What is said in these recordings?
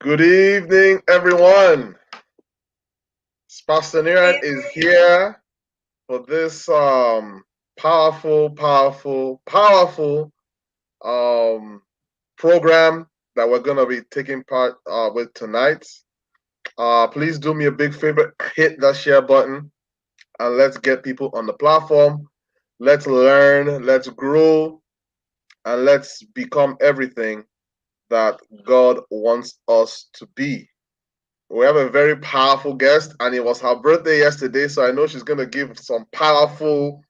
Good evening, everyone. Pastor Niran is here for this powerful program that we're going to be taking part with tonight. Please do me a big favor, hit that share button, and let's get people on the platform. Let's learn, let's grow, and let's become everything that God wants us to be. We have a very powerful guest, and it was her birthday yesterday, so I know she's gonna give some powerful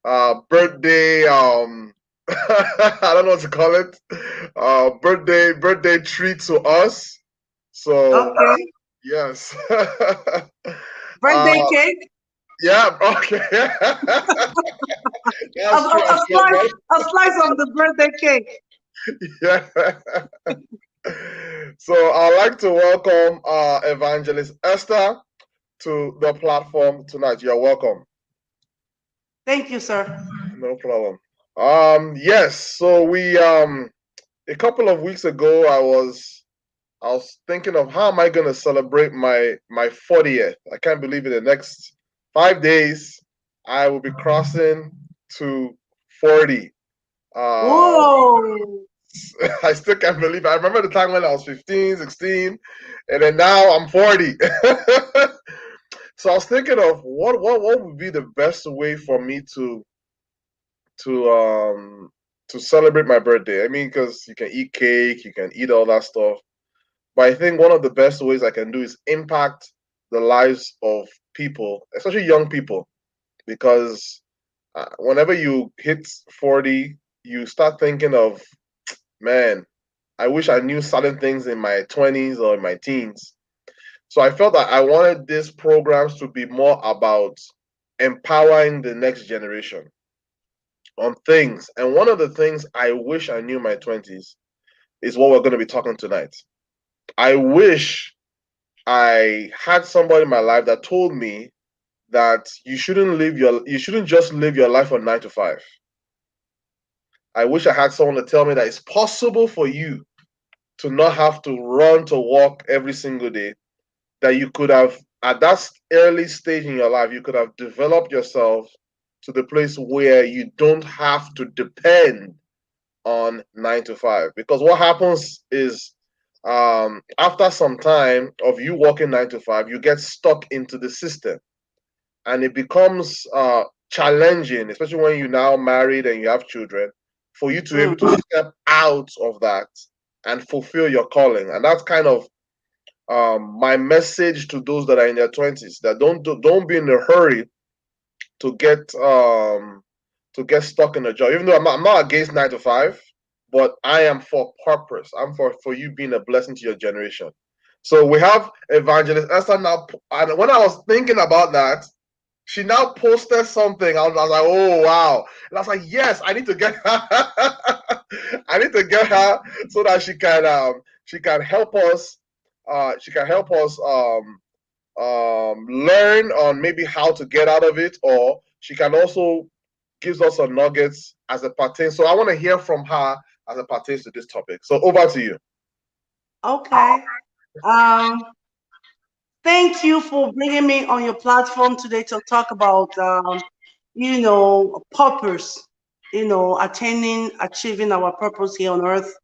birthday I don't know what to call it, birthday treat to us. So Okay. yes. Birthday cake. Yeah, okay. A, That's true. a, a slice, a slice of the birthday cake. Yeah. So I'd like to welcome Evangelist Esther to the platform tonight. You're welcome. Thank you, sir. No problem. Yes, so we a couple of weeks ago I was thinking of how am I gonna celebrate my 40th. I can't believe in the next 5 days I will be crossing to 40. Um Whoa. I still can't believe it. I remember the time when I was 15, 16, and then now I'm 40. So I was thinking of what would be the best way for me to um to celebrate my birthday. I mean, because you can eat cake, you can eat all that stuff, but I think one of the best ways I can do is impact the lives of people, especially young people, because whenever you hit 40, you start thinking of, man, I wish I knew certain things in my 20s or in my teens. So I felt that I wanted these programs to be more about empowering the next generation on things. And one of the things I wish I knew in my 20s is what we're going to be talking tonight. I wish I had somebody in my life that told me that you shouldn't just live your life on 9 to 5. I wish I had someone to tell me that it's possible for you to not have to run to work every single day, that you could have at that early stage in your life you could have developed yourself to the place where you don't have to depend on 9 to 5. Because what happens is, after some time of you working 9 to 5, you get stuck into the system, and it becomes challenging, especially when you're now married and you have children, for you to be able Mm. to step out of that and fulfill your calling. And that's kind of my message to those that are in their 20s, that don't be in a hurry to get stuck in a job. Even though I'm not against 9 to 5, but I am for purpose. I'm for you being a blessing to your generation. So we have Evangelist Esther now, and when I was thinking about that, she now posted something. I was like, oh wow. And I was like, yes, I need to get her. I need to get her so that she can help us. She can help us learn on maybe how to get out of it, or she can also gives us some nuggets as it pertains. So I want to hear from her as it pertains to this topic. So over to you. Okay. Um, Thank you for bringing me on your platform today to talk about, purpose, attaining, achieving our purpose here on earth.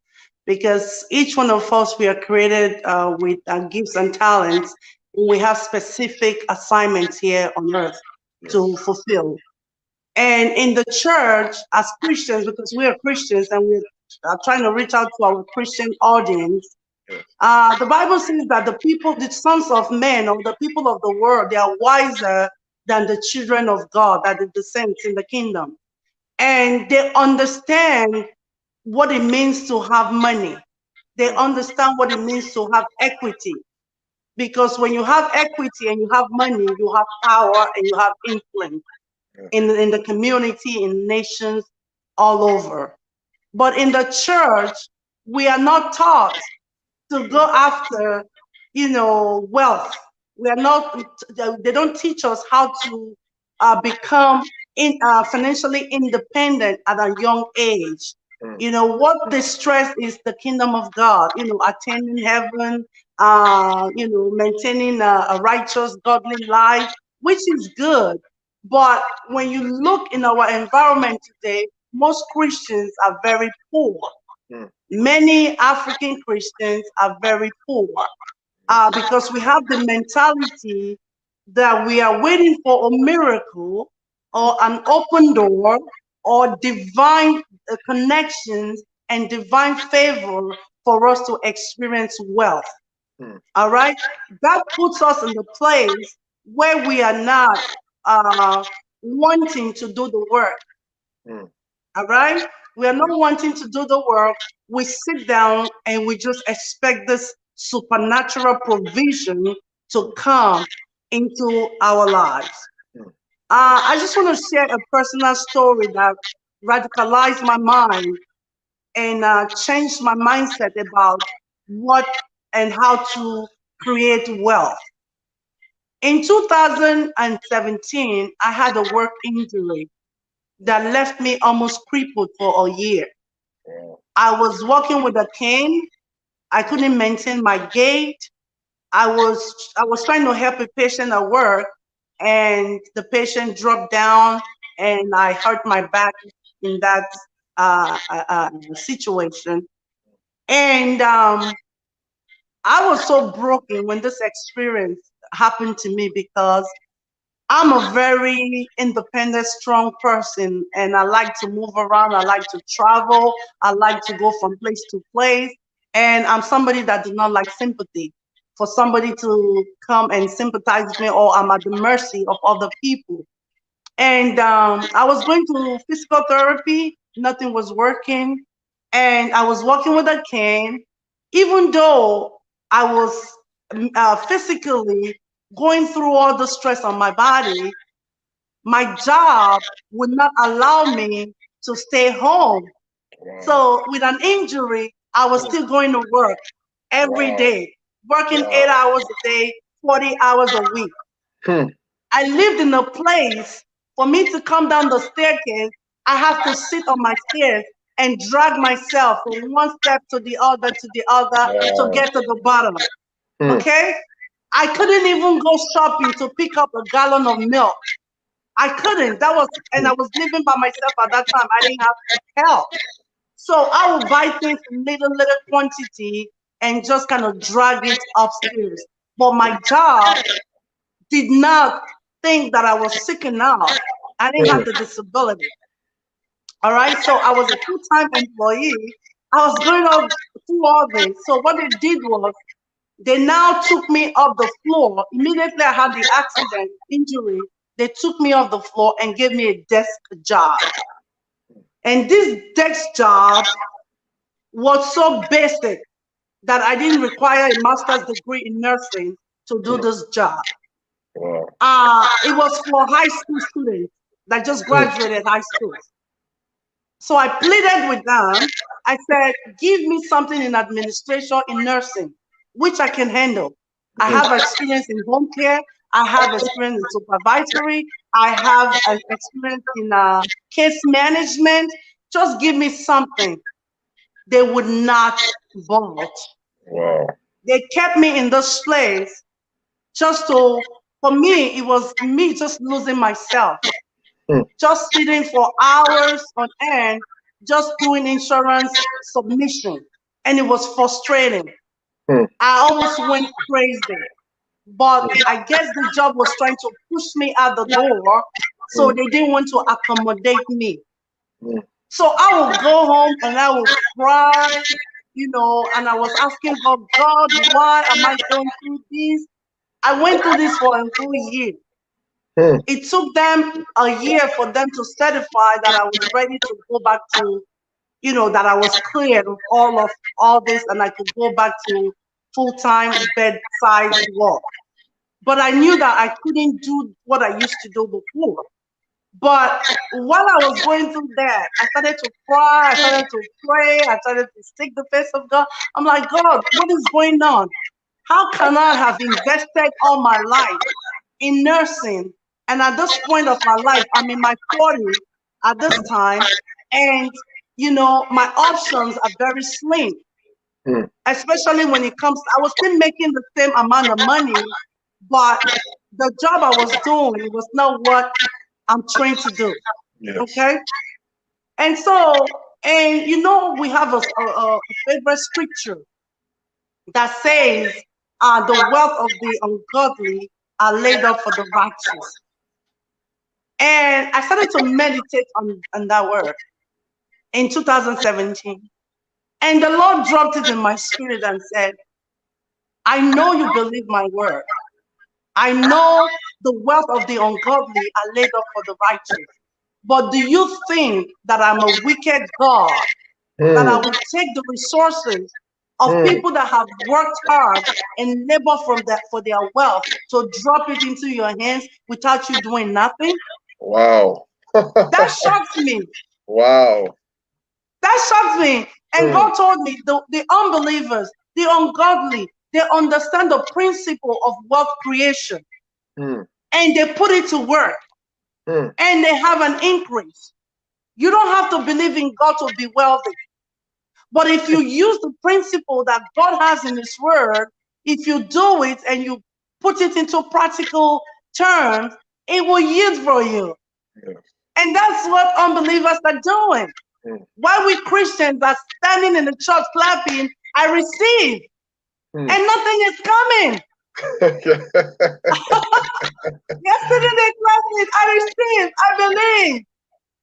Because each one of us, we are created with gifts and talents. We have specific assignments here on earth to Yes. fulfill. And in the church, as Christians, because we are Christians and we're trying to reach out to our Christian audience, Yes. the Bible says that the sons of men, or the people of the world, they are wiser than the children of God, that are the saints in the kingdom. And they understand what it means to have money. They Mm. understand what it means to have equity. Because when you have equity and you have money, you have power and you have influence Yes. in the community, in nations all over. But in the church, we are not taught to go after, wealth. We are not, they don't teach us how to become financially independent at a young age. mm, You know, what they stress is the kingdom of God, you know, attaining heaven, you know, maintaining a righteous, godly life, which is good. But when you look in our environment today, most Christians are very poor. mm, Many African Christians are very poor because we have the mentality that we are waiting for a miracle mm, or an open door or divine connections and divine favor for us to experience wealth. mm, All right. That puts us in the place where we are not uh, wanting to do the work. mm, All right. We are not mm, wanting to do the work. We sit down and we just expect this supernatural provision to mm, come into our lives. mm, I just want to share a personal story that radicalized my mind and changed my mindset about what and how to create wealth. In 2017, I had a work injury that left me almost crippled for a year. wow, I was walking with a cane. I couldn't maintain my gait. I was trying to help a patient at work, and the patient dropped down, and I hurt my back in that situation. And I was so broken when this experience happened to me because I'm a very independent, strong person, and I like to move around. I like to travel. I like to go from place to place. And I'm somebody that does not like sympathy. For somebody to come and sympathize with me, or I'm at the mercy of other people. And I was going to physical therapy, nothing was working. And I was walking with a cane, even though I was physically going through all the stress on my body. My job would not allow me to stay home. wow, So, with an injury, I was mm, still going to work every wow, day, working wow, 8 hours a day, 40 hours a week. hmm, I lived in a place for me to come down the staircase. I have to sit on my stairs and drag myself from one step to the other to wow, get to the bottom. hmm, Okay? I couldn't even go shopping to pick up a gallon of milk. I couldn't. That was, and hmm, I was living by myself at that time. I didn't have help. So I would buy things in little quantity and just kind of drag it upstairs. But my job did not think that I was sick enough. I didn't hmm, have the disability. All right. So I was a full-time employee. I was going on through all this. So what they did was they now took me off the floor. Immediately I had the accident injury. They took me off the floor and gave me a desk job. And this desk job was so basic that I didn't require a master's degree in nursing to do hmm, this job. wow, It was for high school students that just hmm, graduated high school. So I pleaded with them. I said, give me something in administration, in nursing, which I can handle. I hmm, have experience in home care. I have experience in supervisory. I have an experience in case management. Just give me something. They would not budge. wow, They kept me in this place just to, for me, it was me just losing myself, hmm, just sitting for hours on end, just doing insurance submission. And it was frustrating. hmm, I almost went crazy. But I guess the job was trying to push me out the door, so hmm, they didn't want to accommodate me. hmm, So I would go home and I would cry, you know, and I was asking God, God, why am I going through this? I went through this for a whole year. hmm, It took them a year for them to certify that I was ready to go back to, you know, that I was cleared of all this and I could go back to full-time bedside work. But I knew that I couldn't do what I used to do before. But while I was going through that, I started to cry, I started to pray, I started to seek the face of God. I'm like, God, what is going on? How can I have invested all my life in nursing? And at this point of my life, I'm in my 40s at this time, and my options are very slim, mm, especially when it comes. I was still making the same amount of money, but the job I was doing was not what I'm trained to do. yes. Okay, and so, and we have a favorite scripture that says, "The wealth of the ungodly are laid up for the righteous." And I started to meditate on that word in 2017. And the Lord dropped it in my spirit and said, I know you believe my word. I know the wealth of the ungodly are laid up for the righteous. But do you think that I'm a wicked God, that I Mm, will take the resources of mm, people that have worked hard and labor for their wealth to drop it into your hands without you doing nothing? wow. That shocks me. Wow. That shocked me. And Mm, God told me the unbelievers, the ungodly, they understand the principle of wealth creation mm, and they put it to work mm, and they have an increase. You don't have to believe in God to be wealthy. But if you use the principle that God has in His Word, if you do it and you put it into practical terms, it will yield for you. yes. And that's what unbelievers are doing. Mm, While we Christians are standing in the church clapping, I receive, mm. and nothing is coming. Yeah. Yesterday they clapped it, I receive, I believe.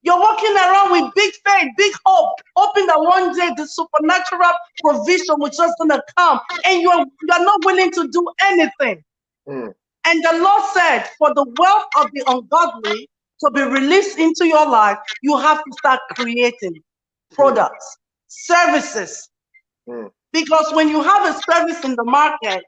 You're walking around with big faith, big hope, hoping that one day the supernatural provision was just gonna come, and you're not willing to do anything. Mm, And the Lord said, for the wealth of the ungodly to be released into your life, you have to start creating mm, products, services. mm, Because when you have a service in the market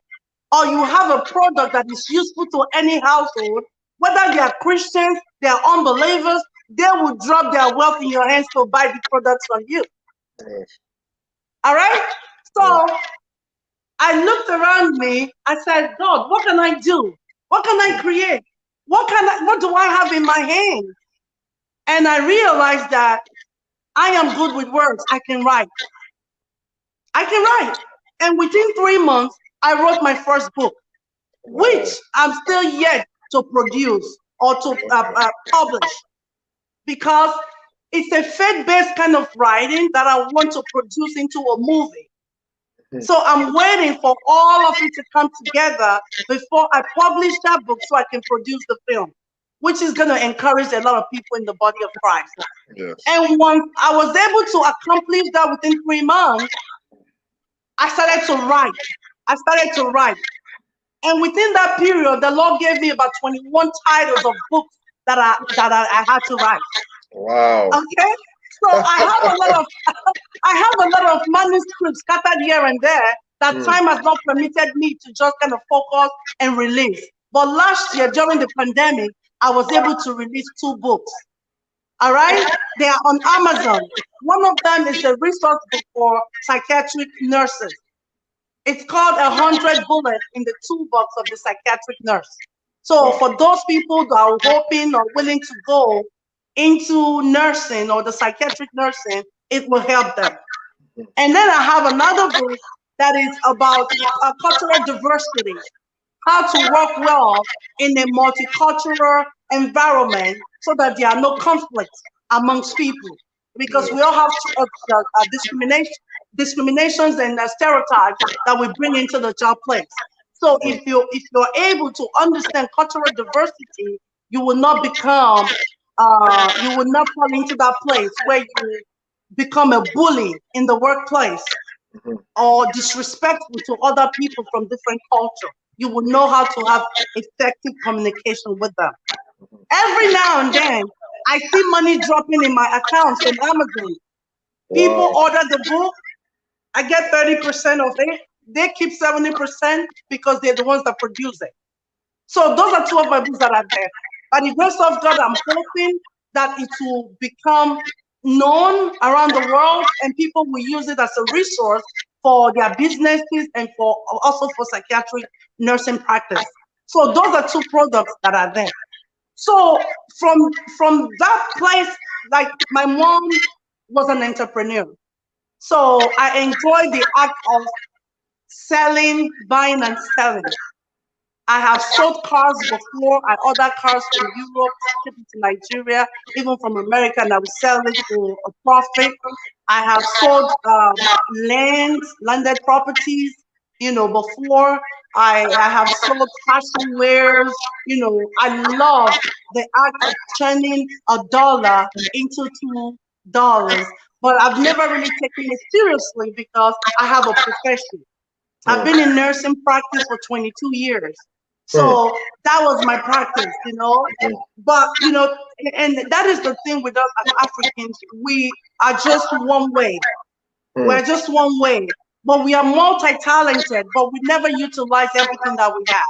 or you have a product that is useful to any household, whether they are Christians, they are unbelievers, they will drop their wealth in your hands to buy the products from you. yes. All right? Yes. So I looked around me. I said, God, what can I do? What can I Mm, create? What do I have in my hand? And I realized that I am good with words. I can write. I can write. And within 3 months, I wrote my first book, which wow. I'm still yet to produce or to Okay. publish because it's a faith-based kind of writing that I want to produce into a movie. Mm, So I'm waiting for all of it to come together before I publish that book so I can produce the film, which is going to encourage a lot of people in the body of Christ. yes. And once I was able to accomplish that within 3 months, I started to write. I started to write. And within that period, the Lord gave me about 21 titles of books that I had to write. Wow. Okay? So I have a lot of I have a lot of manuscripts scattered here and there that Mm, time has not permitted me to just kind of focus and release. But last year during the pandemic, I was able to release 2 books. All right? They are on Amazon. One of them is a resource book for psychiatric nurses. It's called 100 bullets in the toolbox of the psychiatric nurse. So wow. for those people that are hoping or willing to go into nursing or the psychiatric nursing, it will help them. Mm, And then I have another book that is about cultural diversity, how to work well in a multicultural environment so that there are no conflicts amongst people. Because we yes. all have discriminations and stereotypes that we bring into the job place. So Mm, if you're able to understand cultural diversity, you will not become you will not fall into that place where you become a bully in the workplace mhm, or disrespectful to other people from different culture. You will know how to have effective communication with them. mhm. Every now and then, I see money dropping in my account from Amazon. People Wow. order the book, I get 30% of it. They keep 70% because they're the ones that produce it. So those are 2 of my books that are there. By the grace of God, I'm hoping that it will become known around the world and people will use it as a resource for their businesses and for also for psychiatric nursing practice. So those are 2 products that are there. So from that place, like my mom was an entrepreneur. So I enjoy the act of selling, buying and selling. I have sold cars before. I order cars from Europe, ship it to Nigeria, even from America, and I will sell it for a profit. I have sold landed properties, before. I have sold fashion wares. I love the act of turning a dollar into $2. But I've never really taken it seriously because I have a profession. I've Mm, been in nursing practice for 22 years. mm, So that was my practice. But, and that is the thing with us as Africans, we are just one way. mm, We're just one way. But we are multi-talented, but we never utilize everything that we have.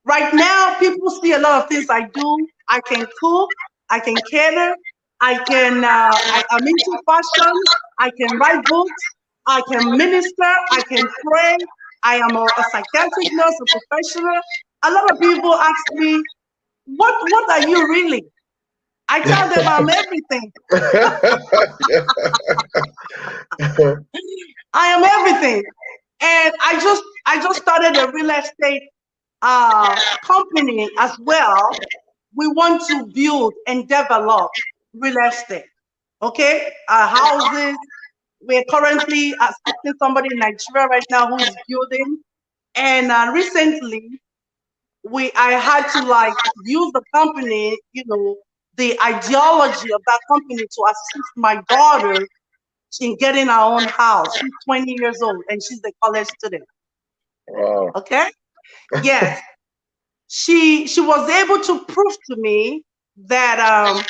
Right now, people see a lot of things I do. I can cook, I can cater, I'm into fashion, I can write books, I can minister, I can pray, I am a psychiatric nurse, a professional. A lot of people ask me, what are you really? I tell them I'm everything. I am everything. And I just started a real estate company as well. We want to build and develop real estate. Okay, houses. We're currently assisting somebody in Nigeria right now who is building. And recently, I had to like use the company, the ideology of that company to assist my daughter in getting her own house. She's 20 years old and she's a college student. Wow. Okay, yes, she was able to prove to me that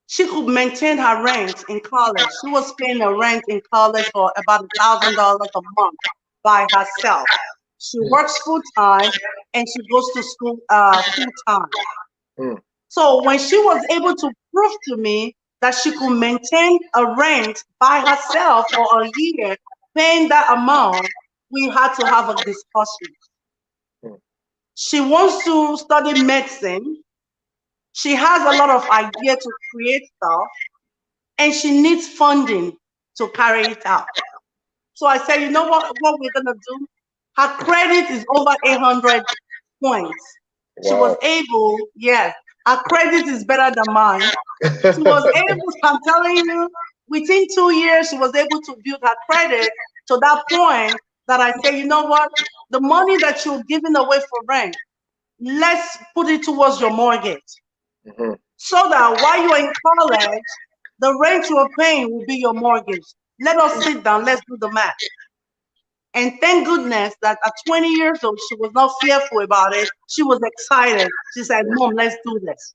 she could maintain her rent in college. She was paying a rent in college for about $1,000 a month by herself. She Mm, works full time and she goes to school full time. mm, So when she was able to prove to me that she could maintain a rent by herself for a year, paying that amount, we had to have a discussion. mm. She wants to study medicine. She has a lot of idea to create stuff and she needs funding to carry it out. So I said, you know what we're gonna do? Her credit is over 800 points. She was Wow. able, yes, her credit is better than mine. She was able, I'm telling you, within 2 years, she was able to build her credit to that point that I say, you know what? The money that you're giving away for rent, let's put it towards your mortgage. Mhm. So that while you're in college, the rent you're paying will be your mortgage. Let us sit down, let's do the math. And thank goodness that at 20 years old, she was not fearful about it. She was excited. She said, Mom, let's do this.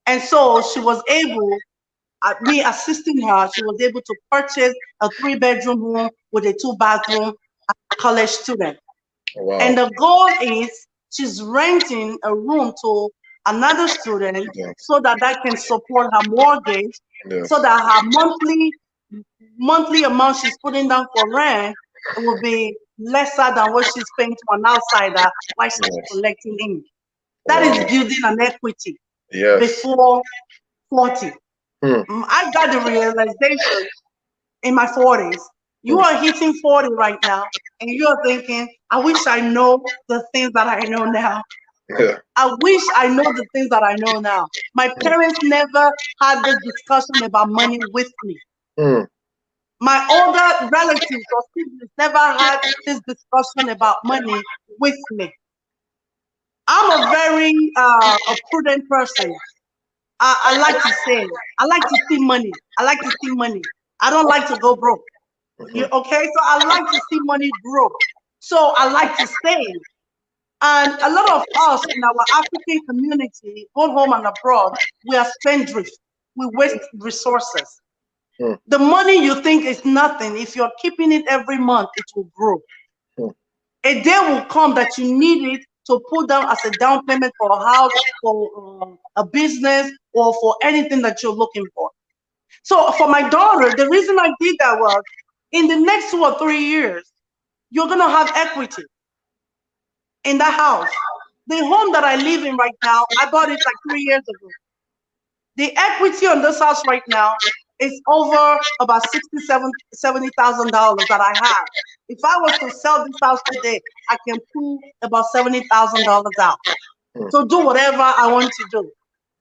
And so she was able, me assisting her, she was able to purchase a 3-bedroom room with a 2-bathroom college student. And Wow. the goal is she's renting a room to another student Yes. so that that can support her mortgage, so Yes. that her monthly amount she's putting down for rent will be lesser than what she's paying to an outsider while she's Yes. collecting in. That is Wow. building an equity Yes. before 40. Hmm. I got the realization in my 40s. You Hmm. are hitting 40 right now, and you're thinking, I wish I know the things that I know now. Yeah. I wish I know the things that I know now. My parents never had this discussion about money with me. Hmm. My older relatives or siblings never had this discussion about money with me. I'm a very a prudent person. I like to say, I like to see money. I like to see money. I don't like to go broke. Mhm. Okay, so I like to see money grow. So I like to save. And a lot of us in our African community, both home and abroad, we are spendthrift. We waste resources. Hmm. The money you think is nothing, if you're keeping it every month, it will grow. Hmm. A day will come that you need it to put down as a down payment for a house, for a business, or for anything that you're looking for. So for my daughter, the reason I did that was in the next 2 or 3 years, you're gonna have equity in that house. The home that I live in right now, I bought it like 3 years ago. The equity on this house right now is over about $70,000 that I have. If I was to sell this house today, I can pull about $70,000 out Mm. to do whatever I want to do.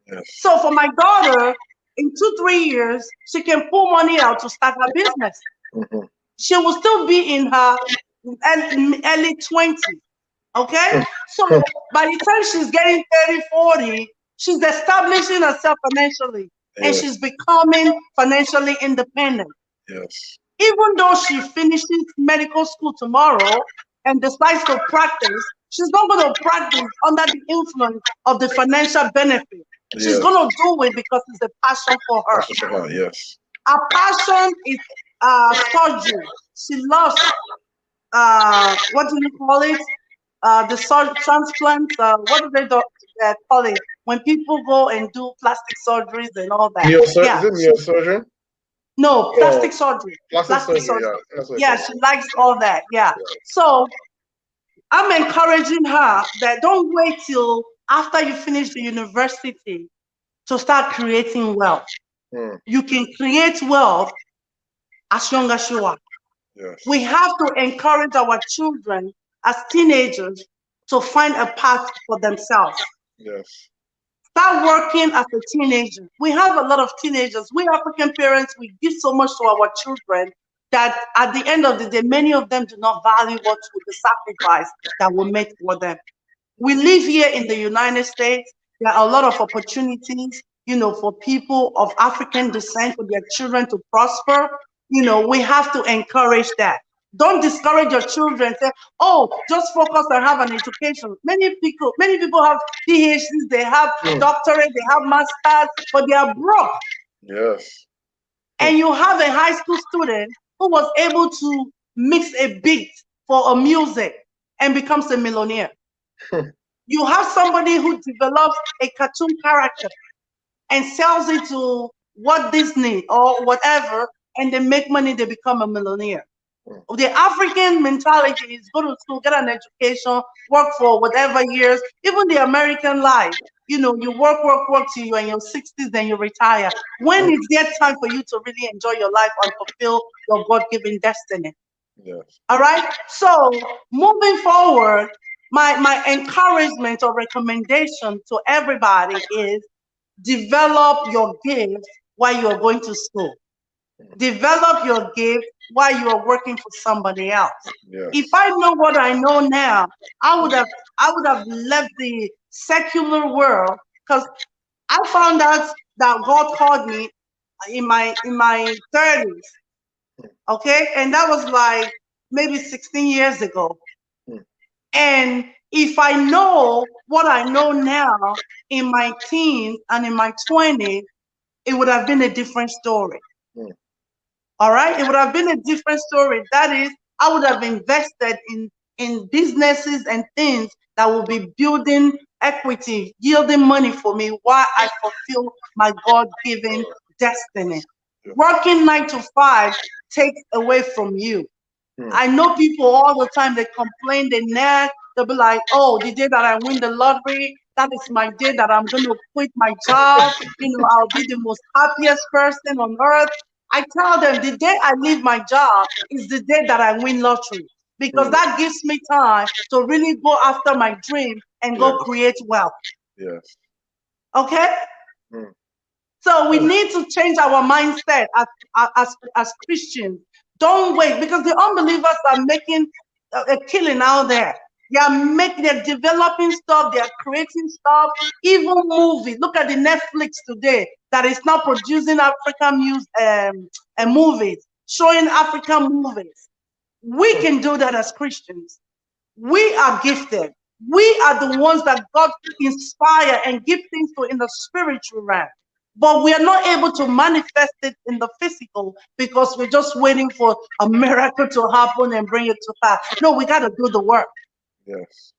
Yes. So for my daughter, in 2, 3 years, she can pull money out to start her business. Mhm. She will still be in her early 20s. Okay? Mm. So by the time she's getting 30, 40, she's establishing herself financially and she's Yes. becoming financially independent. Yes. Even though she finishes medical school tomorrow and decides to practice, she's not going to practice under the influence of the financial benefit. She's Yes. going to do it because it's a passion for her. That's what you have. Yes. Her passion is surgery. She loves what do you call it? The transplants. What do they call it? When people go and do plastic surgeries and all that. Is Yeah, it neurosurgeon? no, Oh, plastic surgery. plastic Plastic surgery. surgery. Yeah, that's what they Yeah, call it. she likes all that. Yeah. So I'm encouraging her that don't wait till after you finish the university to start creating wealth. Mm. You can create wealth as young as you are. We Yes. have to encourage our children as teenagers to find a path for themselves. Yes. Start working as a teenager. We have a lot of teenagers. We African parents, we give so much to our children that at the end of the day, many of them do not value what the sacrifice that we make for them. We live here in the United States. There are a lot of opportunities, for people of African descent, for their children to prosper. We have to encourage that. Don't discourage your children. Say, oh, just focus and have an education. Many people have PhDs, they have Mm. doctorate, they have masters, but they are broke. Yes. Mm. And you have a high school student who was able to mix a beat for a music and becomes a millionaire. You have somebody who develops a cartoon character and sells it to Walt Disney or whatever, and they make money, they become a millionaire. Mm. The African mentality is go to school, get an education, work for whatever years, even the American life. You work till you're in your 60s, then you retire. When Mm. is there time for you to really enjoy your life and fulfill your God given destiny? Yes. All right. So moving forward, my encouragement or recommendation to everybody is develop your gift while you are going to school. Mm. Develop your gift while you are working for somebody else. If Yes. I know what I know now, I would have left the secular world because I found out that God called me in my 30s. Okay, and that was like maybe 16 years ago. Mm. And if I know what I know now in my teens and in my 20s, it would have been a different story. Mm. All right, it would have been a different story. That is, I would have invested in businesses and things that will be building equity, yielding money for me while I fulfill my God-given destiny. Yeah. Working 9 to 5 takes away from you. Mm. I know people all the time, they complain, they nag, they'll be like, oh, the day that I win the lottery, that is my day that I'm going to quit my job. I'll be the most happiest person on earth. I tell them the day I leave my job is the day that I win lottery because Mm. that gives me time to really go after my dream and go Yes. create wealth. Yes. Okay? Mm. So we Mm. need to change our mindset as Christians. Don't wait because the unbelievers are making a killing out there. They're developing stuff, they are creating stuff, even movies. Look at the Netflix today that is now producing African movies, showing African movies. We can do that as Christians. We are gifted. We are the ones that God inspire and give things to in the spiritual realm. But we are not able to manifest it in the physical because we're just waiting for a miracle to happen and bring it to pass. No, we got to do the work. Yes.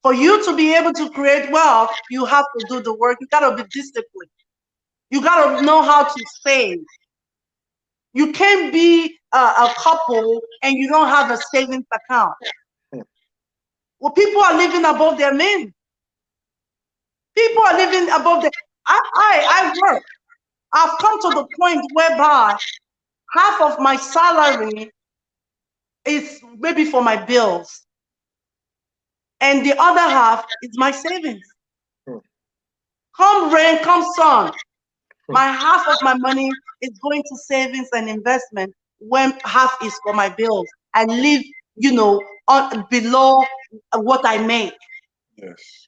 For you to be able to create wealth, you have to do the work. You got to be disciplined. You got to know how to save. You can't be a couple and you don't have a savings account. Mm. Well, people are living above their means. People are living above their. I work. I've come to the point whereby half of my salary is maybe for my bills, and the other half is my savings. Hmm. Come rain, come sun, Hmm. my half of my money is going to savings and investment when half is for my bills. I live, below what I make. Yes.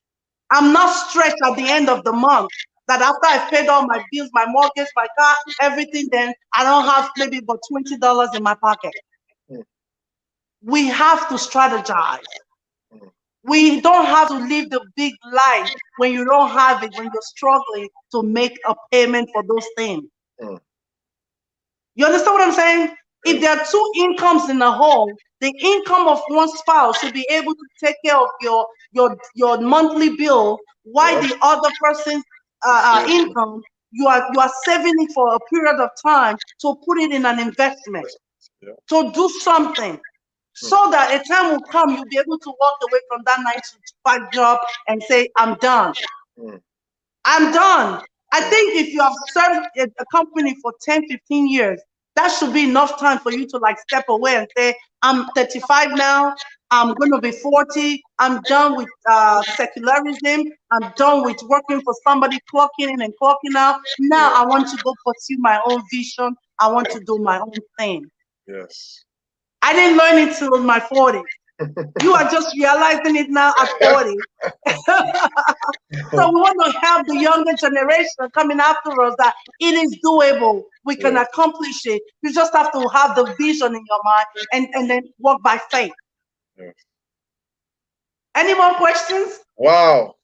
I'm not stretched at the end of the month that after I've paid all my bills, my mortgage, my car, everything, then I don't have maybe but $20 in my pocket. Hmm. We have to strategize. Hmm. We don't have to live the big life when you don't have it, when you're struggling to make a payment for those things. Hmm. You understand what I'm saying? If Yes. there are two incomes in a home, the income of one spouse should be able to take care of your monthly bill, while Yep. the other person's The same. income, you are saving it for a period of time to put it in an investment, Yeah. to do something, Hmm. so that a time will come you'll be able to walk away from that 9 to 5 job and say, I'm done. Hmm. I'm done. I Hmm. think if you have served a company for 10, 15 years, that should be enough time for you to like step away and say, I'm 35 now. I'm going to be 40. I'm done with secularism. I'm done with working for somebody, clocking in and clocking out. Now Yeah. I want to go pursue my own vision. I want to do my own thing. Yes. I didn't learn it till my 40s. You are just realizing it now at 40. So we want to help the younger generation coming after us that it is doable. We can Yeah. accomplish it. You just have to have the vision in your mind and then walk by faith. Yeah. Any more questions? Wow.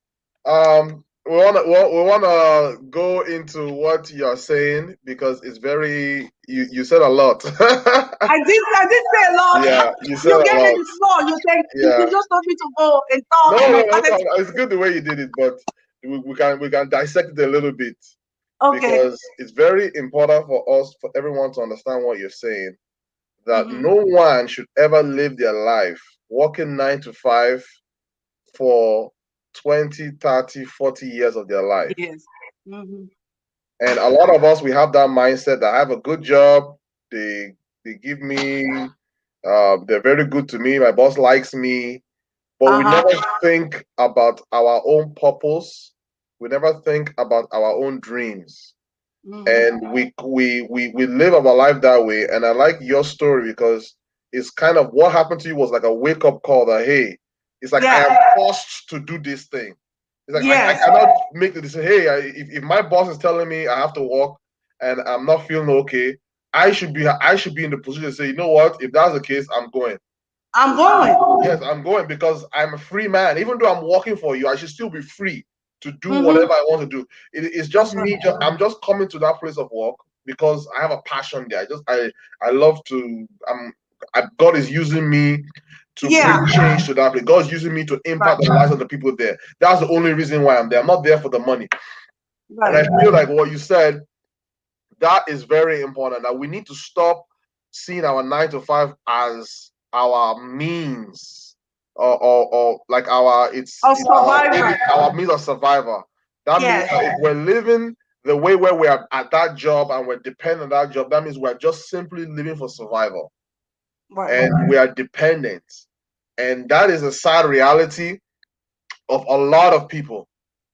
We wanna go into what you're saying because it's very you said a lot. I did say a lot. Yeah, you said You a gave me lot. the floor. You said you Yeah. just told me to go and No, talk, and no, I no, started no. It's good the way you did it, but we can dissect it a little bit okay. because it's very important for us for everyone to understand what you're saying. That Mm-hmm. no one should ever live their life working 9 to 5 for 20, 30, 40 years of their life. Yes. Mm-hmm. And a lot of us, we have that mindset that I have a good job. They give me, they're very good to me. My boss likes me, but we Uh-huh. never think about our own purpose. We never think about our own dreams, Mm-hmm. and we live our life that way. And I like your story because it's kind of what happened to you was like a wake up call that hey, it's like I Yes. am forced to do this thing. It's like I Yes. cannot make the decision. Hey, if my boss is telling me I have to work and I'm not feeling okay, I should be in the position to say, you know what? If that's the case, I'm going. I'm going. Yes, I'm going because I'm a free man. Even though I'm working for you, I should still be free to do Mm-hmm. whatever I want to do. It's just me. I'm just coming to that place of work because I have a passion there. I love to. God is using me to Yeah. bring change to that place. God's using me to Right. impact the lives of the people there. That's the only reason why I'm there. I'm not there for the money. And I Right. feel like what you said, that is very important. That we need to stop seeing our 9 to 5 as our means or like Of it's our survival. maybe our means of survival. That means Yes. that if we're living the way where we are at that job and we're dependent on that job, that means we're just simply living for survival Right. and we are dependent. And that is a sad reality of a lot of people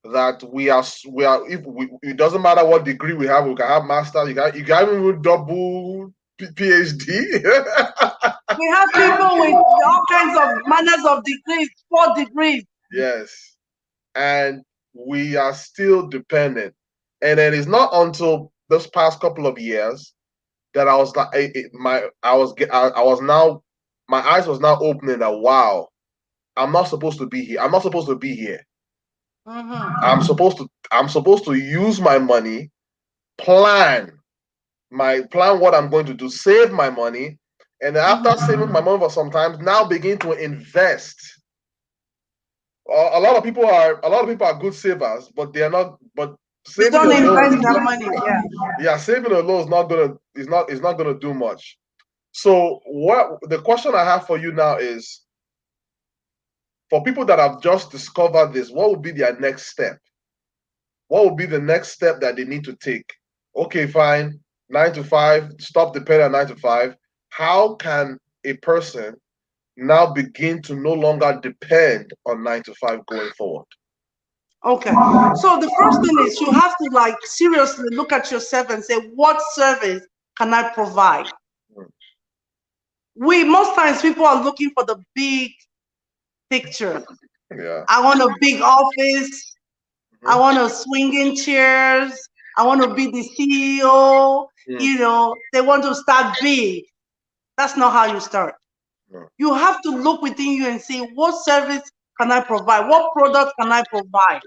that we are if we it doesn't matter what degree we can have masters, you can even do double PhD. We have people with all kinds of manners of degrees, 4 degrees. Yes, and we are still dependent. And then it's not until this past couple of years that I was like I was now my eyes was now opening that wow, I'm not supposed to be here. I'm not supposed to be here. Mm-hmm. I'm supposed to use my money, plan plan what I'm going to do, save my money, and then after Mm-hmm. saving my money for some time, now begin to invest. A lot of people are good savers, but they are not. But They saving don't invest alone, their money. Yeah. yeah, saving alone is not gonna do much. So what the question I have for you now is for people that have just discovered this, what would be their next step? what would be the next step that they need to take? Okay, fine, 9 to 5, stop depending on 9 to 5. How can a person now begin to no longer depend on 9 to 5 going forward? Okay. So the first thing is you have to like seriously look at yourself and say, what service can I provide? Most times people are looking for the big picture. Yeah. I want a big office. I want to swinging chairs. I want to be the CEO. They want to start big. That's not how you start. You have to look within you and say, what service can I provide? What product can I provide?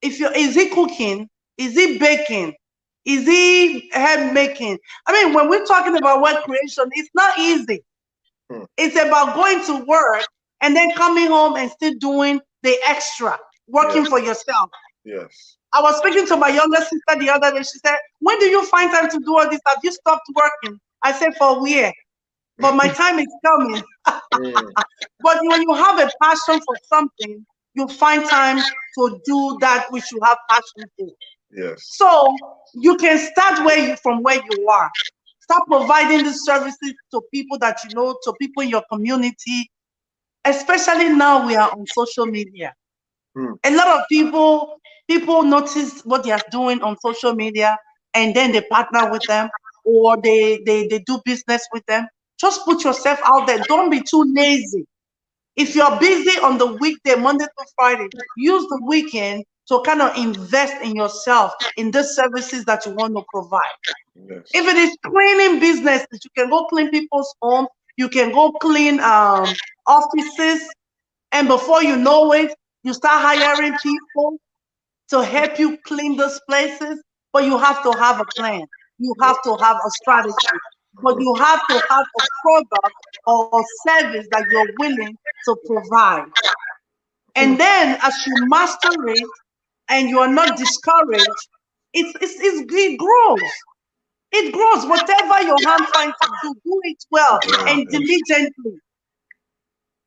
Is it cooking? Is it baking? Is it hand making? I mean, when we're talking about word creation, it's not easy. It's about going to work and then coming home and still doing the extra, working for yourself. Yes. I was speaking to my younger sister the other day. She said, when do you find time to do all this? Have you stopped working? I said, for a year. But my time is coming. But when you have a passion for something, you find time to do that which you have passion for. Yes. So you can start from where you are. Start providing the services to people that you know, to people in your community. Especially now we are on social media. A lot of people notice what they are doing on social media, and then they partner with them, or they do business with them. Just put yourself out there. Don't be too lazy. If you're busy on the weekday, Monday to Friday, use the weekend to kind of invest in yourself, in the services that you want to provide. Yes. If it is cleaning business, you can go clean people's homes, you can go clean offices, and before you know it, you start hiring people to help you clean those places. But you have to have a plan. You have to have a strategy. But you have to have a product or service that you're willing to provide. And then as you master it and you are not discouraged, it grows. It grows. Whatever your hand finds to do it well and diligently.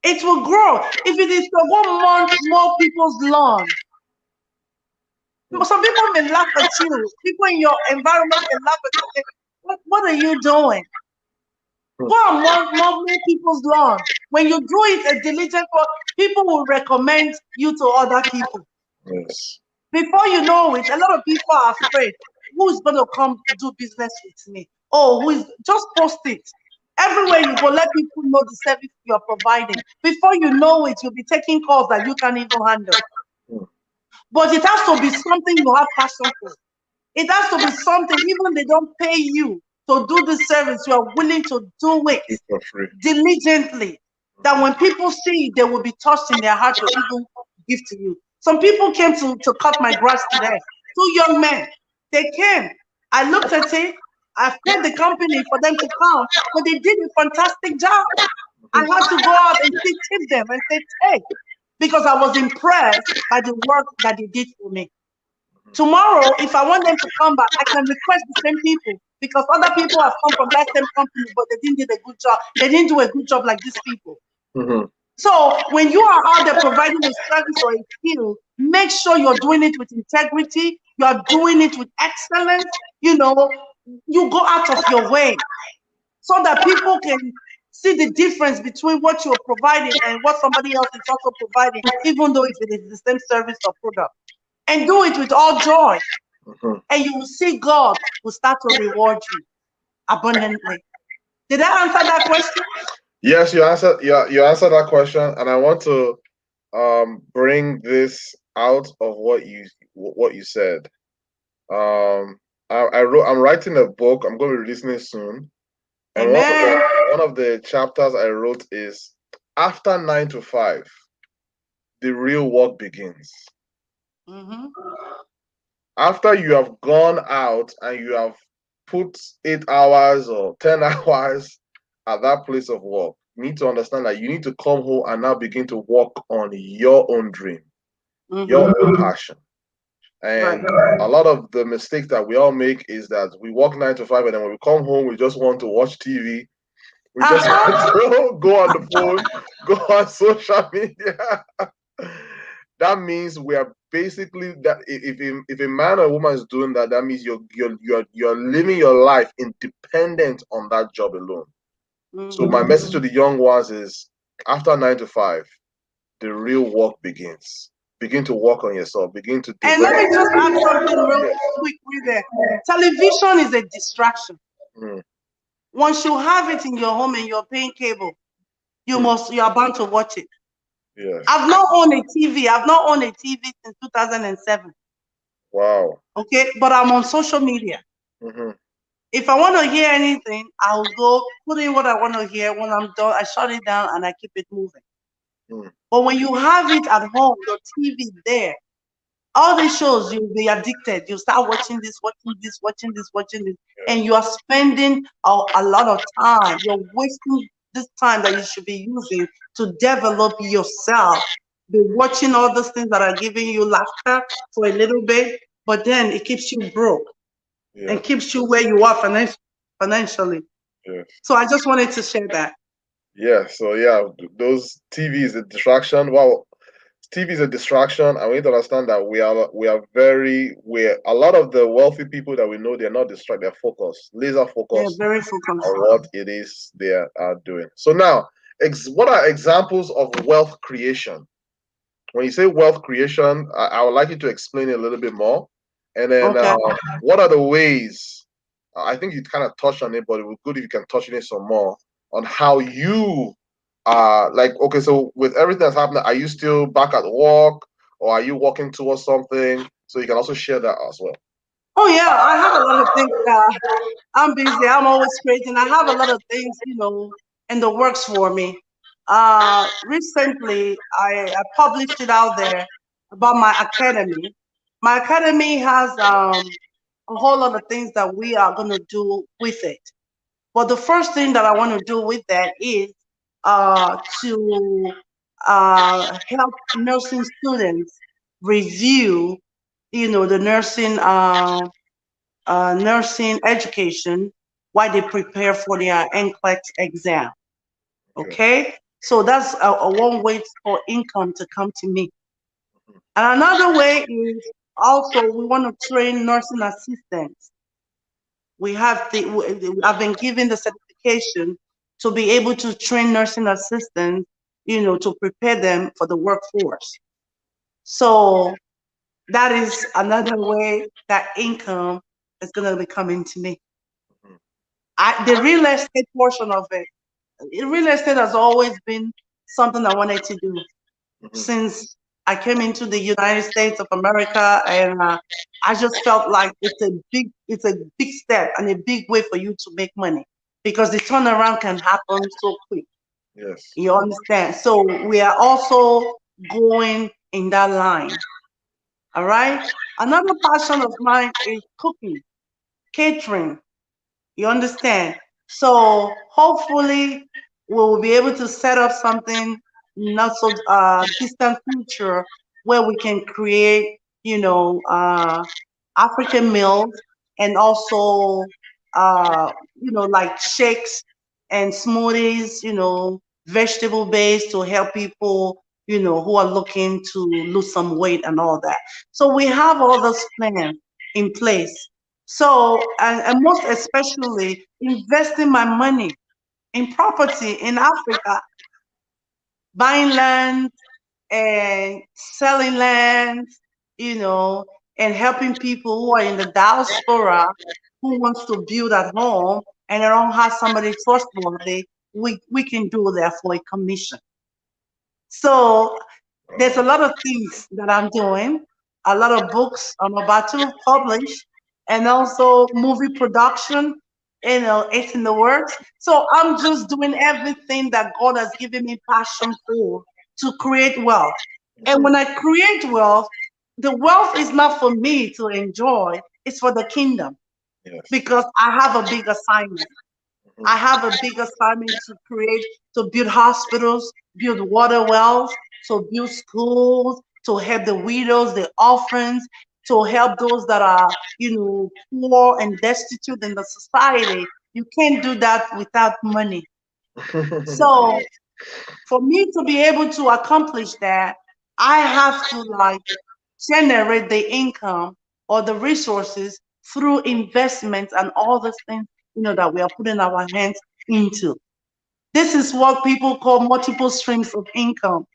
It will grow. If it is to go more people's lawn, some people may laugh at you. People in your environment may laugh at you. Say, what are you doing? Go and mow people's lawn. When you do it a diligent work, people will recommend you to other people. Yes. Before you know it, a lot of people are afraid. Who's going to come do business with me? Oh, just post it. Everywhere you go, let people know the service you're providing. Before you know it, you'll be taking calls that you can't even handle. But it has to be something you have passion for. It has to be something, even they don't pay you to do the service, you are willing to do it diligently. That when people see it, they will be touched in their heart to even give to you. Some people came to cut my grass today. 2 young men. They came. I looked at it. I've paid the company for them to come, but they did a fantastic job. I had to go out and tip them and say, hey, because I was impressed by the work that they did for me. Tomorrow, if I want them to come back, I can request the same people because other people have come from that same company, but they didn't do a good job. They didn't do a good job like these people. So when you are out there providing a service or a skill, make sure you're doing it with integrity. You're doing it with excellence. You go out of your way so that people can see the difference between what you're providing and what somebody else is also providing, even though if it is the same service or product. And do it with all joy. And you will see God will start to reward you abundantly. Did I answer that question? Yes, you answered. You answered that question, and I want to bring this out of what you said. I'm writing a book. I'm going to be releasing it soon. And Amen. one of the chapters I wrote is after 9 to 5, the real work begins. After you have gone out and you have put 8 hours or 10 hours at that place of work, you need to understand that you need to come home and now begin to work on your own dream, your own passion. And a lot of the mistakes that we all make is that we work 9 to 5, and then when we come home, we just want to watch TV. We just want to go on the phone, go on social media. that means we are basically that if a man or woman is doing that, that means you're living your life independent on that job alone. So my Mm-hmm. message to the young ones is after 9 to 5, the real work begins. Begin to work on yourself. Begin to And let develop. me just add something real quick with there. Television is a distraction. Mm, Once you have it in your home and you're paying cable, mm, you are bound to watch it. yes. I've not owned a TV. I've not owned a TV since 2007. Wow. Okay, but I'm on social media. Hmm. If I want to hear anything, I'll go put in what I want to hear. When I'm done, I shut it down and I keep it moving. Mm, But when you have it at home, your TV there, all these shows, you'll be addicted. You start watching this, watching this, watching this, watching this, and yes. you are spending a lot of time. You're wasting this time that you should be using to develop yourself. Be watching all those things that are giving you laughter for a little bit, but then it keeps you broke and Yes. keeps you where you are financially. Yes. So I just wanted to share that. Yeah. So yeah, those TV is a distraction. Well, TV is a distraction, and we need to understand that we're a lot of the wealthy people that we know, they're not distracted, they're focused, laser They're focused very focused. on what it is they are doing. So now, what are examples of wealth creation? When you say wealth creation, I would like you to explain it a little bit more. And then, Okay. what are the ways? I think you kind of touched on it, but it would be good if you can touch on it some more on how you like. Okay, so with everything that's happening, are you still back at work, or are you working towards something? So you can also share that as well. Oh yeah, I have a lot of things. I'm busy. I'm always creating. I have a lot of things, in the works for me. Recently, I published it out there about my academy. My academy has a whole lot of things that we are going to do with it. But the first thing that I want to do with that is to help nursing students review, the nursing education while they prepare for their NCLEX exam. Okay. Okay, so that's a one way for income to come to me. And another way is also we want to train nursing assistants. I've been given the certification to be able to train nursing assistants, to prepare them for the workforce. So that is another way that income is going to be coming to me. Mhm, The real estate portion of it, real estate has always been something I wanted to do mhm. since I came into the United States of America, and I just felt like it's a big step and a big way for you to make money because the turnaround can happen so quick. Yes. You understand? So we are also going in that line. All right. Another passion of mine is cooking, catering. You understand? So hopefully we will be able to set up something not so distant future where we can create, African meals and also, like shakes and smoothies, vegetable based to help people, who are looking to lose some weight and all that. So we have all those plans in place. So, and most especially, investing my money in property in Africa, buying land and selling land, you know, and helping people who are in the diaspora who wants to build at home and they don't have somebody trustworthy. We can do that for a commission. So there's a Wow. lot of things that I'm doing, a lot of books I'm about to publish, and also movie production. It's in the works. So I'm just doing everything that God has given me passion for to create wealth. And Mhm. when I create wealth, the wealth is not for me to enjoy, it's for the kingdom Yes. because I have a big assignment. Mhm. I have a big assignment to build hospitals, build water wells, to build schools, to help the widows, the orphans, to help those that are, poor and destitute in the society. You can't do that without money. So for me to be able to accomplish that, I have to like generate the income or the resources through investments and all these things, that we are putting our hands into. This is what people call multiple streams of income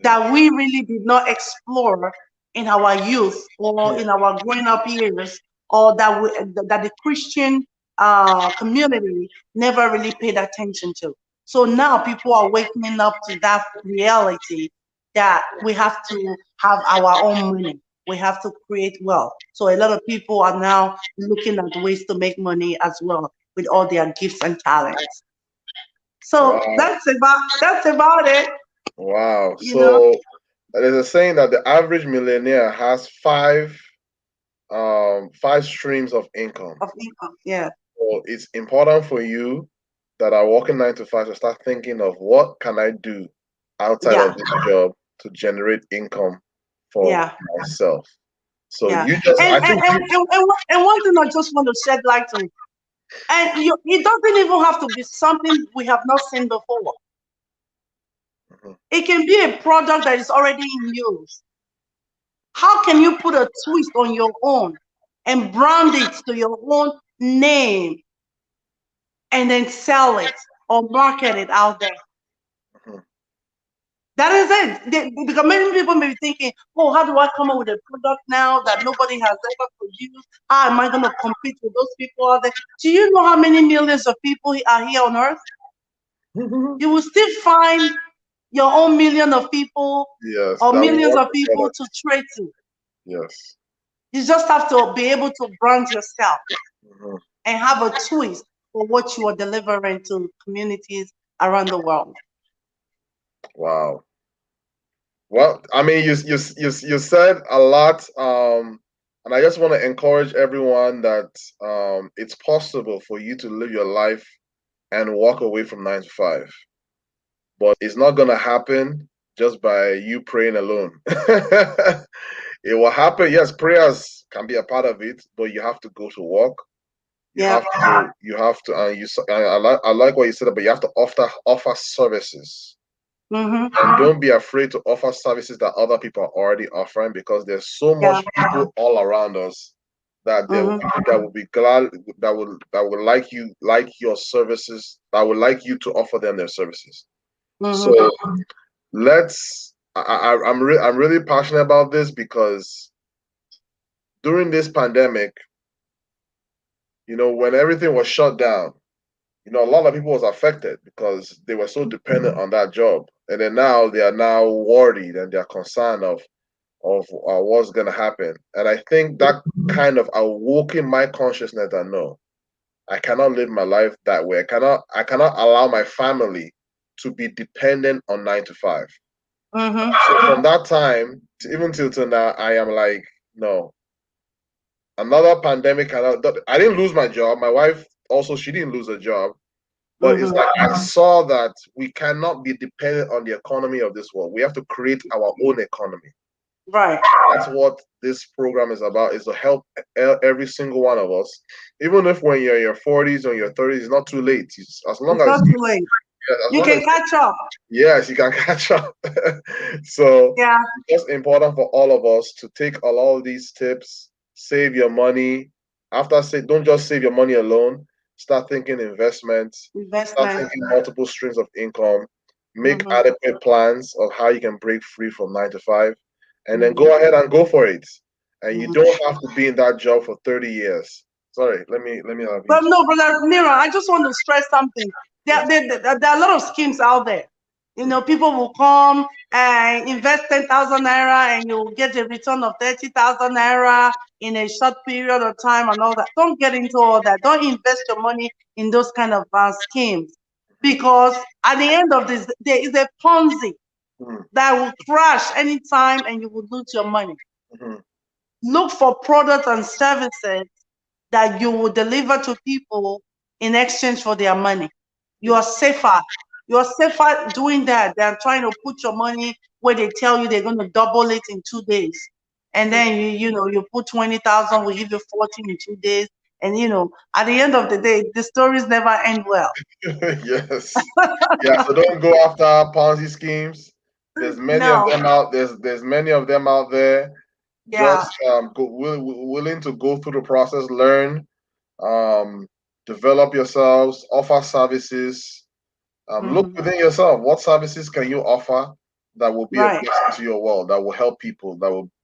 that we really did not explore in our youth or in our growing up years, or that the Christian community never really paid attention to. So now people are waking up to that reality that we have to have our own money. We have to create wealth. So a lot of people are now looking at ways to make money as well with all their gifts and talents. So Wow. that's about it, Wow. you know, So there's a saying that the average millionaire has five streams of income. of income. Yeah. So it's important for you that are working 9 to 5 to start thinking of what can I do outside Yeah, of this job to generate income for yeah, myself. So yeah. you just, And I and, think and, you, and one thing I just want to shed light on, it doesn't even have to be something we have not seen before. Mhm. It can be a product that is already in use. How can you put a twist on your own and brand it to your own name and then sell it or market it out there? Mhm. That is it. Because many people may be thinking, oh, how do I come up with a product now that nobody has ever produced? How am I going to compete with those people out there? Do you know how many millions of people are here on earth? You will still find your own million of people Yes, or that will millions work of the people to product. trade to. Yes. You just have to be able to brand yourself Mhm. and have a twist for what you are delivering to communities around the world. Wow. Well, I mean, you said a lot, and I just want to encourage everyone that it's possible for you to live your life and walk away from 9 to 5, but it's not gonna happen just by you praying alone. It will happen. Yes, prayers can be a part of it, but you have to go to work. Yeah. You have to, and I like what you said, but you have to offer services. Mm-hmm. And don't be afraid to offer services that other people are already offering, because there's so Yeah. much people all around us that there will Mm-hmm. people that will be glad, that will like your services, that would like you to offer them their services. So Mm-hmm. I'm really passionate about this, because during this pandemic, when everything was shut down, a lot of people was affected because they were so dependent on that job, and then now they are now worried and they are concerned of what's going to happen. And I think that kind of awoke in my consciousness that no, I cannot live my life that way. I cannot allow my family to be dependent on 9 to 5. Mm-hmm. So from that time even till now, I am like, no, another pandemic cannot. I didn't lose my job. My wife also, she didn't lose her job. But it's Mm-hmm. like I saw that we cannot be dependent on the economy of this world. We have to create our own economy. Right. That's what this program is about, is to help every single one of us. Even if when you're in your 40s or your 30s, it's not too late. As long It's as not you, too late. yeah, as You long can as, catch up. yes, you can catch up. So Yeah. it's just important for all of us to take a lot of these tips, save your money. Don't just save your money alone. Start thinking investments. Start Investment. thinking multiple streams of income. Make Mm-hmm. adequate plans of how you can break free from 9 to 5, and then Mm-hmm. go ahead and go for it. And you Mm-hmm. don't have to be in that job for 30 years. Sorry, let me have you. But no, Brother Mira, I just want to stress something. Yes. There are a lot of schemes out there. People will come and invest 10,000 naira and you'll get a return of 30,000 naira in a short period of time and all that. Don't get into all that. Don't invest your money in those kind of schemes, because at the end of this, there is a Ponzi Mhm. that will crash anytime and you will lose your money. Mhm. Look for products and services that you will deliver to people in exchange for their money. You Yeah. are safer. You are safer doing that than trying to put your money where they tell you they're going to double it in 2 days. And then you put 20,000, we give you 14 in 2 days. And at the end of the day, the stories never end well. Yes. Yeah. So don't go after Ponzi schemes. there's many of No. them out. There's many of them out there. Yeah. Just willing to go through the process, learn, um, develop yourselves, offer services. Look Hmm. within yourself. What services can you offer that will be a Right. blessing to your world? That will help people.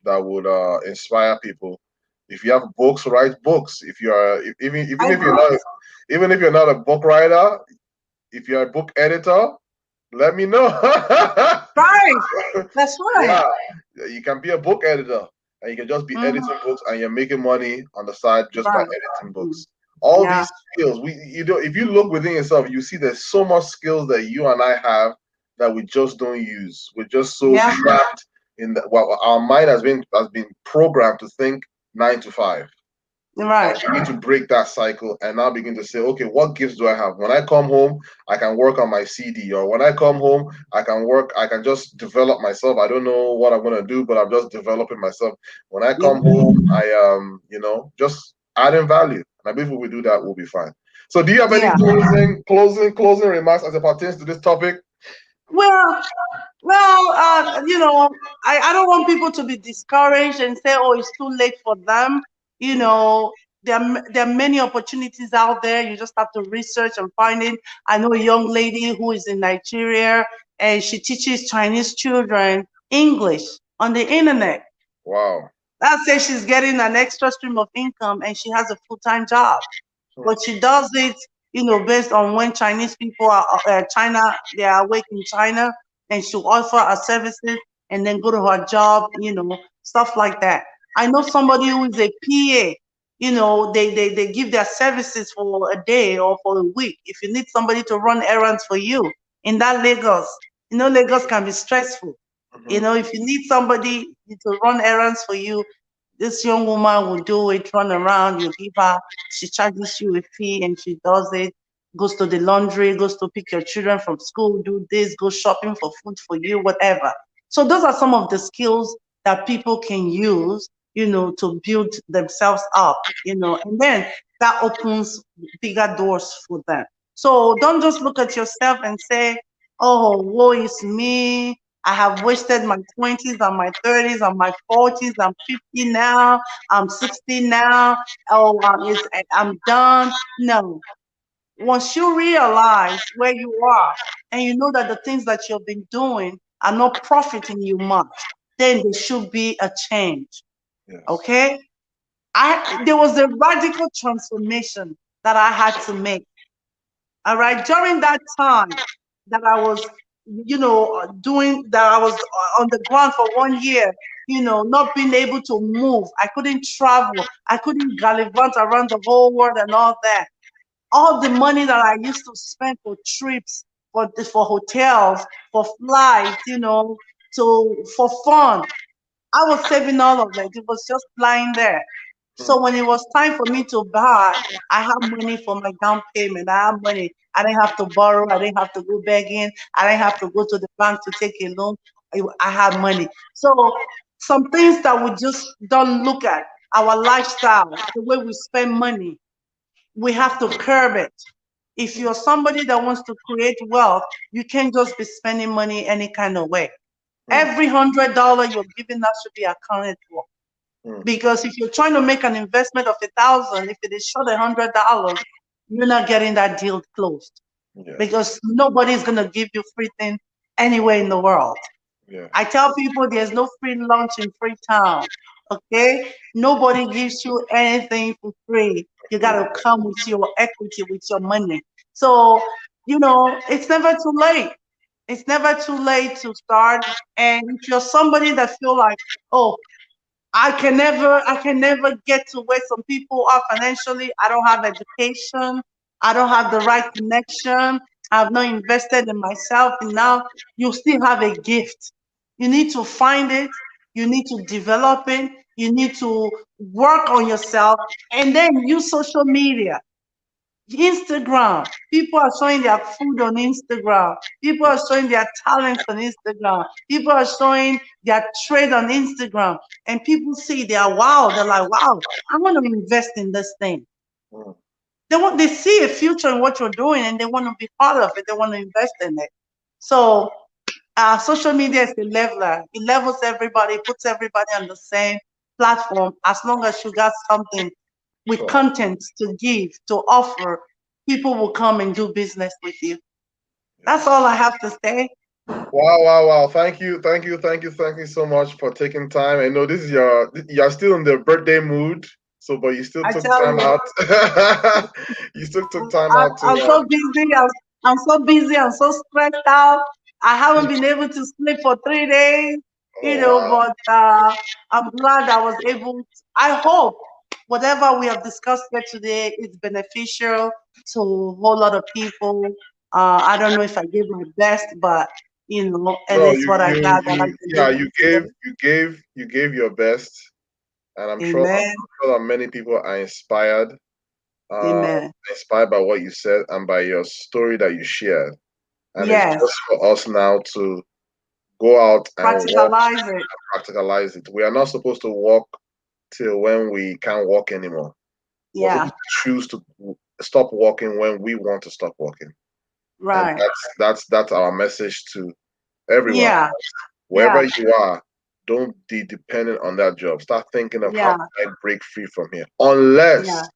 That would inspire people. If you have books, write books. If you are even I if you're do. not even if you're not a book writer, if you're a book editor, let me know. Right. That's right. Yeah, you can be a book editor and you can just be Hmm. editing books and you're making money on the side just by Right. editing Mm. books. All Yeah. these skills, if you look within yourself, you see there's so much skills that you and I have that we just don't use. We're just so Yeah. trapped in that. Well, our mind has been programmed to think 9 to 5. And Right. we need to break that cycle and now begin to say, okay, what gifts do I have? When I come home, I can work on my CD, or when I come home, I can just develop myself. I don't know what I'm gonna do, but I'm just developing myself. When I Yeah. come home, just adding value. And I believe if we do that, we'll be fine. So do you have any Yeah. closing remarks as it pertains to this topic? Well, I don't want people to be discouraged and say, oh, it's too late for them. You Mm. know, there are many opportunities out there. You just have to research and find it. I know a young lady who is in Nigeria and she teaches Chinese children English on the internet. Wow. That says she's getting an extra stream of income and she has a full-time job, Mm. but she does it, based on when Chinese people are China, they are awake in China, and she'll offer her services and then go to her job, stuff like that. I know somebody who is a PA. They give their services for a day or for a week. If you need somebody to run errands for you in that Lagos, Lagos can be stressful. Mhm. If you need somebody to run errands for you, this young woman will do it, run around, you give her, she charges you a fee and she does it, goes to the laundry, goes to pick your children from school, do this, go shopping for food for you, whatever. So those are some of the skills that people can use, to build themselves up, and then that opens bigger doors for them. So don't just look at yourself and say, oh, woe is me. I have wasted my 20s and my 30s and my 40s. I'm 50 now. I'm 60 now. Oh, I'm done. No. Once you realize where you are and you know that the things that you've been doing are not profiting you much, then there should be a change. Yes. Okay? There was a radical transformation that I had to make. All right. During that time that I was, doing that, I was on the ground for 1 year, not being able to move. I couldn't travel. I couldn't gallivant around the whole world and all that. All the money that I used to spend for trips, for hotels, for flights, for fun, I was saving all of it. It was just lying there. Mm. So when it was time for me to buy, I had money for my down payment. I had money. I didn't have to borrow. I didn't have to go begging. I didn't have to go to the bank to take a loan. I had money. So some things that we just don't look at, our lifestyle, the way we spend money, we have to curb it. If you're somebody that wants to create wealth, you can't just be spending money any kind of way. Mm. Every $100 you're giving that should be accounted for. Mm. Because if you're trying to make an investment of 1,000, if it is short $100, you're not getting that deal closed Yes. because nobody's gonna give you free thing anywhere in the world. I Yes. tell people there's no free lunch in Freetown. Okay? Nobody gives you anything for free. You Free. gotta come with your equity, with your money. So, it's never too late. It's never too late to start. And if you're somebody that feel like, oh, I can never get to where some people are financially. I don't have education. I don't have the right connection. I've not invested in myself. And now you still have a gift. You need to find it. You need to develop it. You need to work on yourself and then use social media. Instagram. People are showing their food on Instagram. People are showing their talents on Instagram. People are showing their trade on Instagram. And people see they are wow. They're like, wow, I want to invest in this thing. Mm. They see a future in what you're doing and they want to be part of it. They want to invest in it. So social media is a leveler. It levels everybody, puts everybody on the same platform. As long as you got something with Sure. content to give, to offer, people will come and do business with you. That's Yes. all I have to say. Wow, wow, wow. Thank you, thank you, thank you, thank you so much for taking time. I know this is you're still in the birthday mood, so but you still I took tell time you, out. You still took time out to I'm so busy. I'm so busy. I'm so stressed out. I haven't been able to sleep for 3 days, oh wow. but I'm glad I was able to, I hope whatever we have discussed here today is beneficial to a whole lot of people. I don't know if I gave my best, but it No, is what I got that I can yeah, do today. you gave your best, and Amen. I'm sure that many people are uh, Amen. inspired by what you said and by your story that you shared. And it's Yes. just for us now to go out and walk Practicalize it. and practicalize it. We are not supposed to walk till when we can't walk anymore. We're Yeah. supposed to choose to stop walking when we want to stop walking. And Right. that's our message to everyone. Yeah. Wherever Yeah. you are, don't be dependent on that job. Start thinking of how Yeah. can I break free from here. Unless Yeah.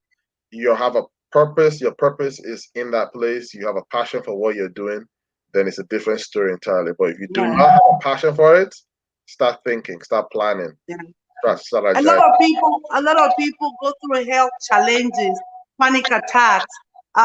you have a purpose, your purpose is in that place, you have a passion for what you're doing, then it's a different story entirely. But if you do Yeah. not have a passion for it, start thinking, start planning, Yeah. start A lot strategizing. of people, go through health challenges, panic attacks,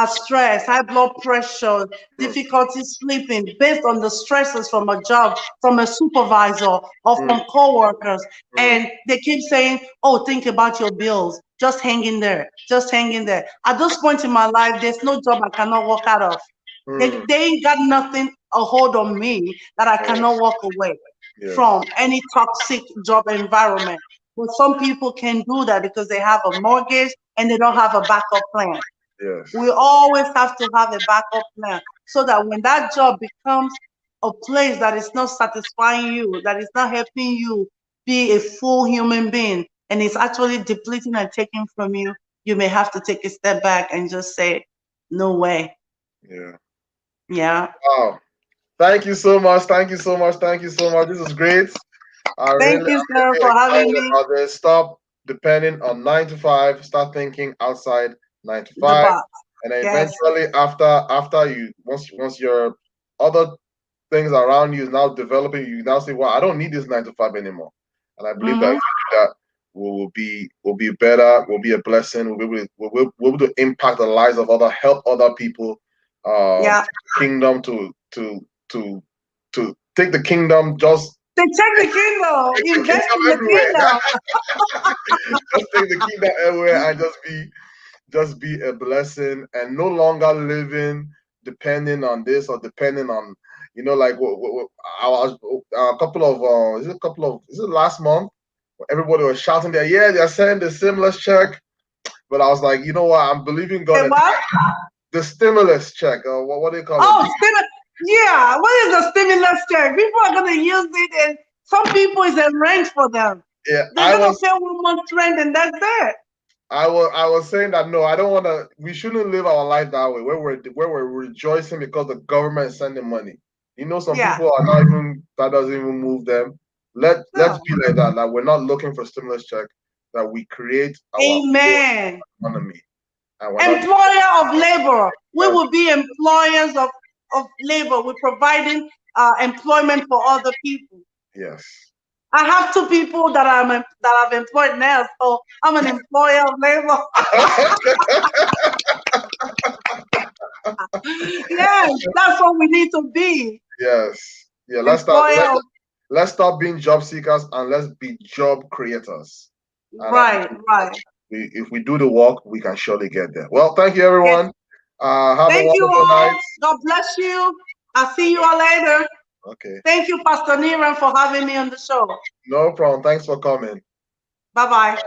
stress, high blood pressure, Mm, difficulty sleeping, based on the stresses from a job, from a supervisor, or mm, from coworkers. mm, And they keep saying, "Oh, think about your bills. Just hang in there. Just hang in there." At this point in my life, there's no job I cannot walk out of. mm. They ain't got nothing a hold on me that I cannot Yes, walk away yes, from any toxic job environment. But some people can do that because they have a mortgage and they don't have a backup plan. yes, We always have to have a backup plan so that when that job becomes a place that is not satisfying you, that is not helping you be a full human being, and it's actually depleting and taking from you, you may have to take a step back and just say, no way. yeah. Yeah. Wow. Thank you so much. Thank you so much. Thank you so much. This is great. Thank you, I'm sir, really for having excited me. about this. Stop depending on 9 to 5. Start thinking outside nine to The five, box. and then Yes. eventually, after you once your other things around you is now developing, you now say, "Well, I don't need this 9 to 5 anymore." And I believe that if Mm-hmm. you do that, will be better. Will be a blessing. We'll be able to impact the lives of help other people, Yeah. kingdom to take the kingdom just They take the kingdom, take the invest kingdom in the everywhere. kingdom. Just take the kingdom everywhere and just be a blessing and no longer living depending on this or depending on like I was a couple of is it last month everybody was shouting there, yeah, they're sending the stimulus check, but I was like, you know what, I'm believing God Say that what? the stimulus check, what do you call it? Oh, stimulus. Yeah, what is a stimulus check? People are going to use it, and some people is a rent for them. Yeah, They're going to pay 1 month's rent, and that's it. I was saying that no, I don't want to. We shouldn't live our life that way, where we're rejoicing because the government is sending money. Some Yeah. people are not even that doesn't even move them. Let's No. be like that. That we're not looking for stimulus check. That we create our own Amen. economy, and we're not. Employer of labor. We Yes, will be employers of labor. We're providing employment for other people. yes. I have two people that I've employed now, so I'm an employer of labor. Yes, that's what we need to be. Yes. Yeah. Employer of, Let's stop being job seekers and let's be job creators. And I right, believe that right. if we do the work, we can surely get there. Well, thank you, Yes. everyone. Have a Thank you wonderful all. night. God bless you. I'll see you all later. Okay. Thank you, Pastor Niran, for having me on the show. No problem. Thanks for coming. Bye bye.